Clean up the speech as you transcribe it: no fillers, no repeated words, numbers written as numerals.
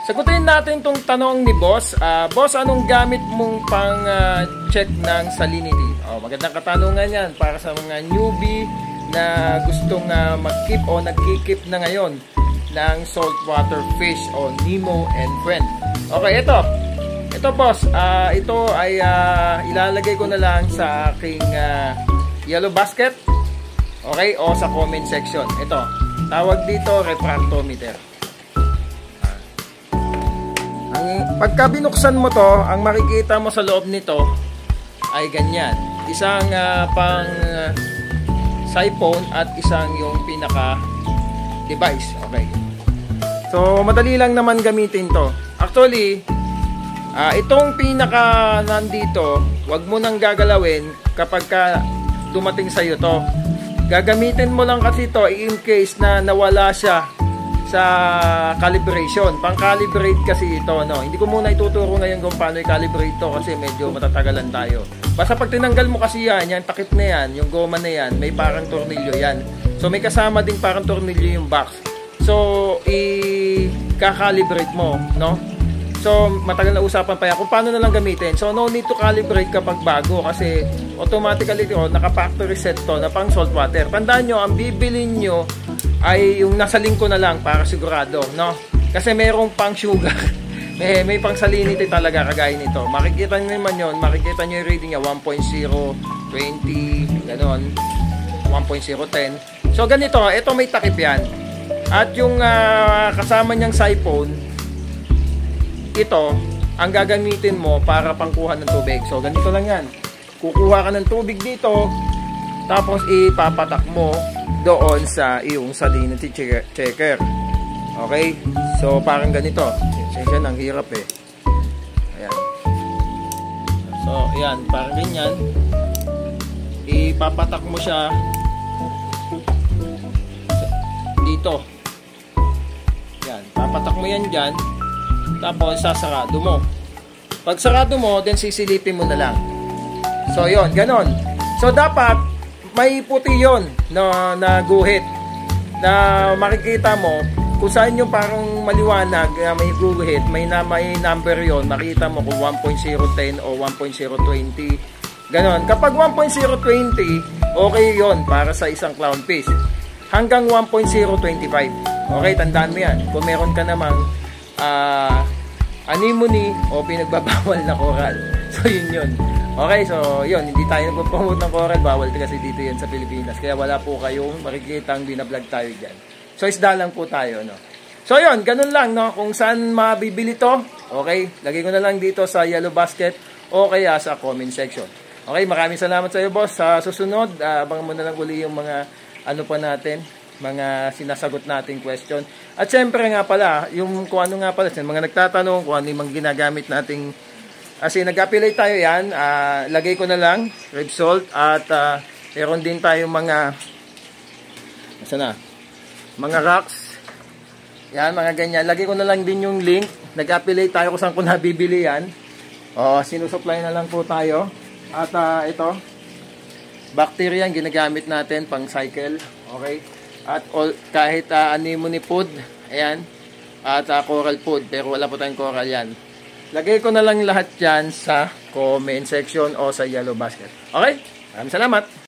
Sagutin natin tong tanong ni Boss. Boss, anong gamit mong pang check ng salinity? Magandang katanungan yan para sa mga newbie na gustong mag-keep o nag-keep na ngayon ng saltwater fish o Nemo and Friend. Okay, ito boss, ito ay ilalagay ko na lang sa aking yellow basket, okay, o sa comment section. Ito, tawag dito refractometer. Pagka binuksan mo to, ang makikita mo sa loob nito ay ganyan. Isang pang siphon at isang yung pinaka device. Okay. So, madali lang naman gamitin to. Actually, itong pinaka nandito, wag mo nang gagalawin kapag ka dumating sa iyo to. Gagamitin mo lang kasi to in case na nawala siya sa calibration. Pang-calibrate kasi ito, no. Hindi ko muna ituturo ngayon kung paano i-calibrate to kasi medyo matatagalan tayo. Basta pag tinanggal mo kasi yan takip na yan, yung goma na yan, may parang tornilyo yan. So may kasama ding parang tornilyo yung box. So i-calibrate mo, no. So matagal na usapan pa yan kung paano na lang gamitin. So no need to calibrate kapag bago kasi automatically naka-factory set to na pang saltwater. Tandaan nyo, ang bibilin nyo ay yung nasa link ko na lang para sigurado, no? Kasi mayroong pang sugar. may pang salinity talaga kagaya nito. Makikita nyo naman yun. Makikita nyo yung rating niya 1.0, 20, gano'n. 1.010. So ganito, ito may takip yan. At yung kasama niyang siphon, ito, ang gagamitin mo para pangkuha ng tubig. So ganito lang yan. Kukuha ka ng tubig dito, tapos ipapatak mo doon sa iyong salinity checker. Okay? So, parang ganito. Sensya, ang hirap eh. Ayan. So, ayan. Parang ganyan. Ipapatak mo siya dito. Ayan. Papatak mo yan dyan. Tapos, sasarado mo. Pag sarado mo, then sisilipin mo na lang. So, yun. Ganon. So, dapat may puti yon na guhit na makikita mo kung saan yung parang maliwanag, may guhit, may number yon, makita mo kung 1.010 o 1.020 ganon. Kapag 1.020 okay yon para sa isang clownfish hanggang 1.025. Okay, tandaan mo yan. Kung meron ka namang anemone o pinagbabawal na coral, so yun. Okay, so yun, hindi tayo nagpo-promote ng coral, bawal kasi dito yan sa Pilipinas. Kaya wala po kayong makikitang binablog tayo dyan. So isda lang po tayo, no. So yun, ganun lang, no. Kung saan mabibili to, okay, lagay ko na lang dito sa yellow basket o kaya sa comment section. Okay, maraming salamat sa iyo, boss. Sa susunod, abangan mo na lang uli yung mga ano pa natin, mga sinasagot nating question. At syempre nga pala, yung kung ano nga pala, mga nagtatanong kung ano yung mga ginagamit nating. Kasi nag-apply tayo yan, lagay ko na lang, Repsol, at meron din tayo mga, mga rocks, yan, mga ganyan. Lagay ko na lang din yung link, nag-apply tayo kung saan ko nabibili yan. Sinusupply na lang po tayo. At ito, bacteria yan, ginagamit natin pang cycle, okay? At kahit anemone food, ayan, at coral food, pero wala po tayong coral yan. Lagay ko na lang lahat yan sa comment section o sa yellow basket. Okay? Maraming salamat!